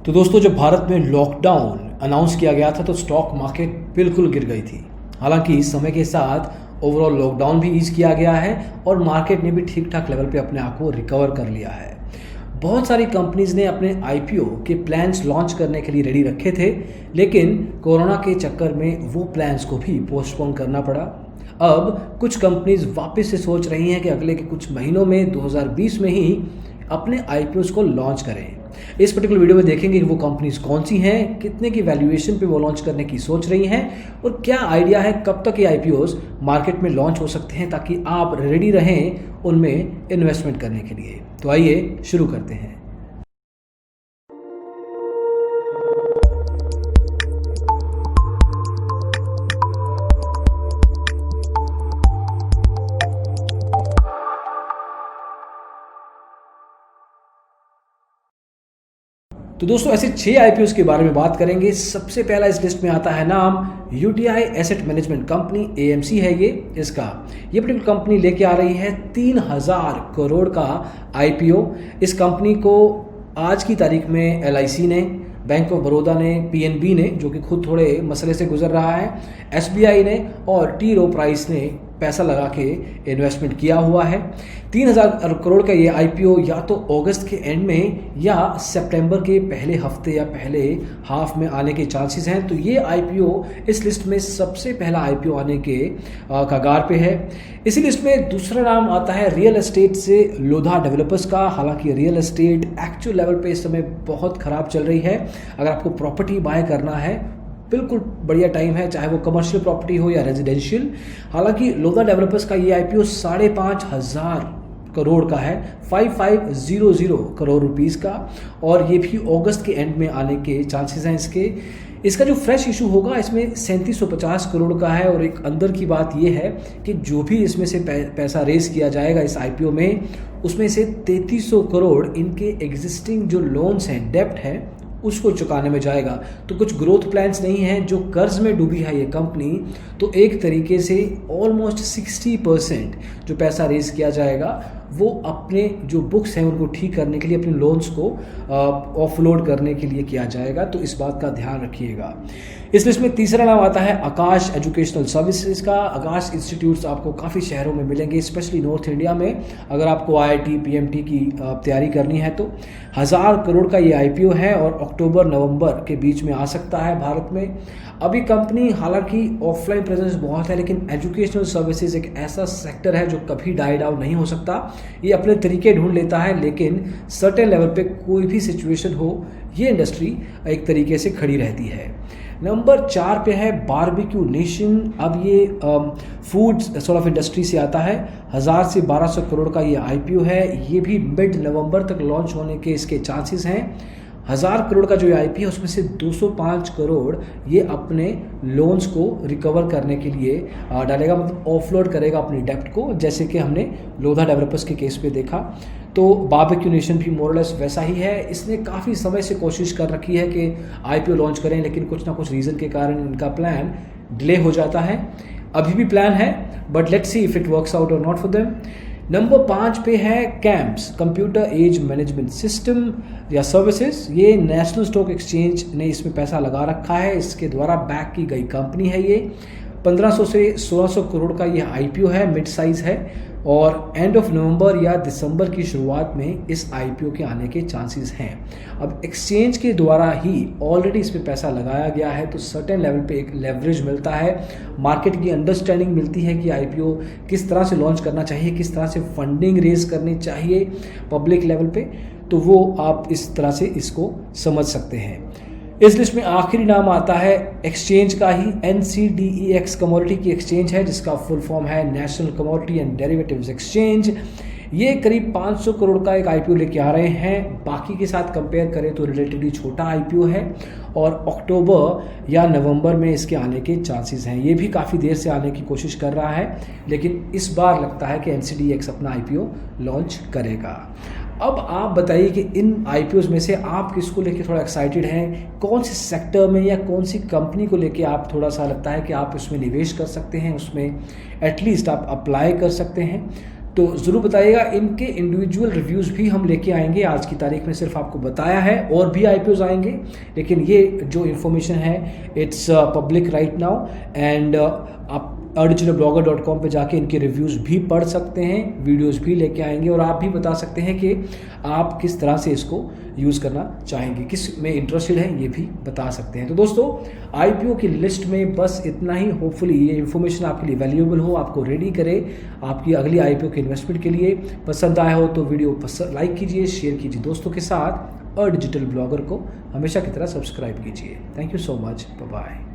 तो दोस्तों, जब भारत में लॉकडाउन अनाउंस किया गया था तो स्टॉक मार्केट बिल्कुल गिर गई थी। हालांकि समय के साथ ओवरऑल लॉकडाउन भी ईज किया गया है और मार्केट ने भी ठीक ठाक लेवल पे अपने आप को रिकवर कर लिया है। बहुत सारी कंपनीज ने अपने आईपीओ के प्लान्स लॉन्च करने के लिए रेडी रखे थे, लेकिन कोरोना के चक्कर में वो प्लान्स को भी पोस्टपोन करना पड़ा। अब कुछ कंपनीज वापस से सोच रही हैं कि अगले के कुछ महीनों में 2020 में ही अपने आईपीओ को लॉन्च करें। इस पर्टिकुलर वीडियो में देखेंगे कि वो कंपनीज कौन सी हैं, कितने की वैल्यूएशन पे वो लॉन्च करने की सोच रही हैं और क्या आइडिया है कब तक ये आईपीओज मार्केट में लॉन्च हो सकते हैं, ताकि आप रेडी रहें उनमें इन्वेस्टमेंट करने के लिए। तो आइए शुरू करते हैं। तो दोस्तों, ऐसे 6 आईपीओस के बारे में बात करेंगे। सबसे पहला इस लिस्ट में आता है नाम UTI asset management company, AMC है ये पर्टिकुलर कंपनी लेके आ रही है 3000 करोड़ का आईपीओ। इस कंपनी को आज की तारीख में एलआईसी ने, बैंक ऑफ बड़ौदा ने, पीएनबी ने जो कि खुद थोड़े मसले से गुजर रहा है, एसबीआई ने और टी रो प्राइस ने पैसा लगा के इन्वेस्टमेंट किया हुआ है। 3000 करोड़ का ये आईपीओ या तो अगस्त के एंड में या सितंबर के पहले हफ्ते या पहले हाफ में आने के चांसेस हैं। तो ये आईपीओ इस लिस्ट में सबसे पहला आईपीओ आने के कगार पे है। इसी लिस्ट में दूसरा नाम आता है रियल एस्टेट से लोधा डेवलपर्स का। हालांकि रियल एस्टेट एक्चुअल लेवल पे इस समय बहुत खराब चल रही है। अगर आपको प्रॉपर्टी बाय करना है, बिल्कुल बढ़िया टाइम है, चाहे वो कमर्शियल प्रॉपर्टी हो या रेजिडेंशियल। हालांकि लोधा डेवलपर्स का ये आईपीओ 5,500 करोड़ का है, 5500 करोड़ रुपीस का, और ये भी अगस्त के एंड में आने के चांसेस हैं इसका जो फ्रेश इशू होगा इसमें 3750 करोड़ का है। और एक अंदर की बात ये है कि जो भी इसमें से पैसा रेज किया जाएगा इस आईपीओ में, उसमें से 3300 करोड़ इनके एग्जिस्टिंग जो लोन्स हैं, डेप्ट है, उसको चुकाने में जाएगा। तो कुछ ग्रोथ प्लान्स नहीं हैं, जो कर्ज में डूबी है ये कंपनी। तो एक तरीके से ऑलमोस्ट 60% जो पैसा रेज किया जाएगा वो अपने जो बुक्स हैं उनको ठीक करने के लिए, अपने लोन्स को ऑफलोड करने के लिए किया जाएगा। तो इस बात का ध्यान रखिएगा। इस लिस्ट में तीसरा नाम आता है आकाश एजुकेशनल सर्विसेज का। आकाश इंस्टीट्यूट्स आपको काफ़ी शहरों में मिलेंगे, स्पेशली नॉर्थ इंडिया में। अगर आपको आईआईटी पीएमटी की तैयारी करनी है तो 1000 करोड़ का ये आईपीओ है और अक्टूबर नवंबर के बीच में आ सकता है भारत में। अभी कंपनी हालांकि ऑफलाइन प्रेजेंस बहुत है, लेकिन एजुकेशनल सर्विसेज एक ऐसा सेक्टर है जो कभी डाई डाउन नहीं हो सकता। ये अपने तरीके ढूंढ लेता है, लेकिन सर्टेन लेवल पे कोई भी सिचुएशन हो, ये इंडस्ट्री एक तरीके से खड़ी रहती है। नंबर 4 पे है बारबेक्यू नेशन। अब ये फूड सॉर्ट ऑफ इंडस्ट्री से आता है। 1000 से 1200 करोड़ का ये आईपीओ है। ये भी मिड नवंबर तक लॉन्च होने के इसके चांसेस हैं। 1000 करोड़ का जो आईपीओ है उसमें से 205 करोड़ ये अपने लोन्स को रिकवर करने के लिए डालेगा, मतलब ऑफलोड करेगा अपनी डेप्ट को, जैसे कि हमने लोधा डेवलपर्स के केस पे देखा। तो बारबेक्यू नेशन भी मोरलेस वैसा ही है। इसने काफ़ी समय से कोशिश कर रखी है कि आईपीओ लॉन्च करें, लेकिन कुछ ना कुछ रीज़न के कारण इनका प्लान डिले हो जाता है। अभी भी प्लान है, but let's see if it works out और नॉट फॉर देम। नंबर 5 पे है कैम्प्स, कंप्यूटर एज मैनेजमेंट सिस्टम या सर्विसेज। ये नेशनल स्टॉक एक्सचेंज ने इसमें पैसा लगा रखा है, इसके द्वारा बैक की गई कंपनी है ये। 1500 से 1600 करोड़ का ये आईपीओ है, मिड साइज है, और एंड ऑफ नवंबर या दिसंबर की शुरुआत में इस आईपीओ के आने के चांसेस हैं। अब एक्सचेंज के द्वारा ही ऑलरेडी इस पे पैसा लगाया गया है, तो सर्टेन लेवल पे एक लेवरेज मिलता है, मार्केट की अंडरस्टैंडिंग मिलती है कि आईपीओ किस तरह से लॉन्च करना चाहिए, किस तरह से फंडिंग रेज करनी चाहिए पब्लिक लेवल पे। तो वो आप इस तरह से इसको समझ सकते हैं। इस लिस्ट में आखिरी नाम आता है एक्सचेंज का ही। NCDEX कमोडिटी की एक्सचेंज है, जिसका फुल फॉर्म है national commodity and derivatives exchange. ये करीब 500 करोड़ का एक आईपीओ लेके आ रहे हैं। बाकी के साथ कंपेयर करें तो रिलेटिवली छोटा आईपीओ है और अक्टूबर या नवंबर में इसके आने के चांसेस हैं। ये भी काफ़ी देर से आने की कोशिश कर रहा है, लेकिन इस बार लगता है कि NCDEX अपना आईपीओ लॉन्च करेगा। अब आप बताइए कि इन आईपीओज में से आप किसको लेके थोड़ा एक्साइटेड हैं, कौन से सेक्टर में या कौन सी कंपनी को लेके आप थोड़ा सा लगता है कि आप उसमें निवेश कर सकते हैं, उसमें एटलीस्ट आप अप्लाई कर सकते हैं। तो ज़रूर बताइएगा। इनके इंडिविजुअल रिव्यूज़ भी हम लेके आएंगे। आज की तारीख में सिर्फ आपको बताया है, और भी IPOs आएंगे, लेकिन ये जो इन्फॉर्मेशन है it's public right now. And आप digitalblogger.com पे जाके इनके रिव्यूज़ भी पढ़ सकते हैं, वीडियोस भी लेके आएंगे, और आप भी बता सकते हैं कि आप किस तरह से इसको यूज़ करना चाहेंगे, किस में इंटरेस्टेड है, ये भी बता सकते हैं। तो दोस्तों, IPO की लिस्ट में बस इतना ही। होपफुली ये इन्फॉर्मेशन आपके लिए वैल्यूएबल हो, आपको रेडी करे आपकी अगली IPO के इन्वेस्टमेंट के लिए। पसंद आया हो तो वीडियो लाइक कीजिए, शेयर कीजिए दोस्तों के साथ, और डिजिटल ब्लॉगर को हमेशा की तरह सब्सक्राइब कीजिए। Thank you so much, bye bye.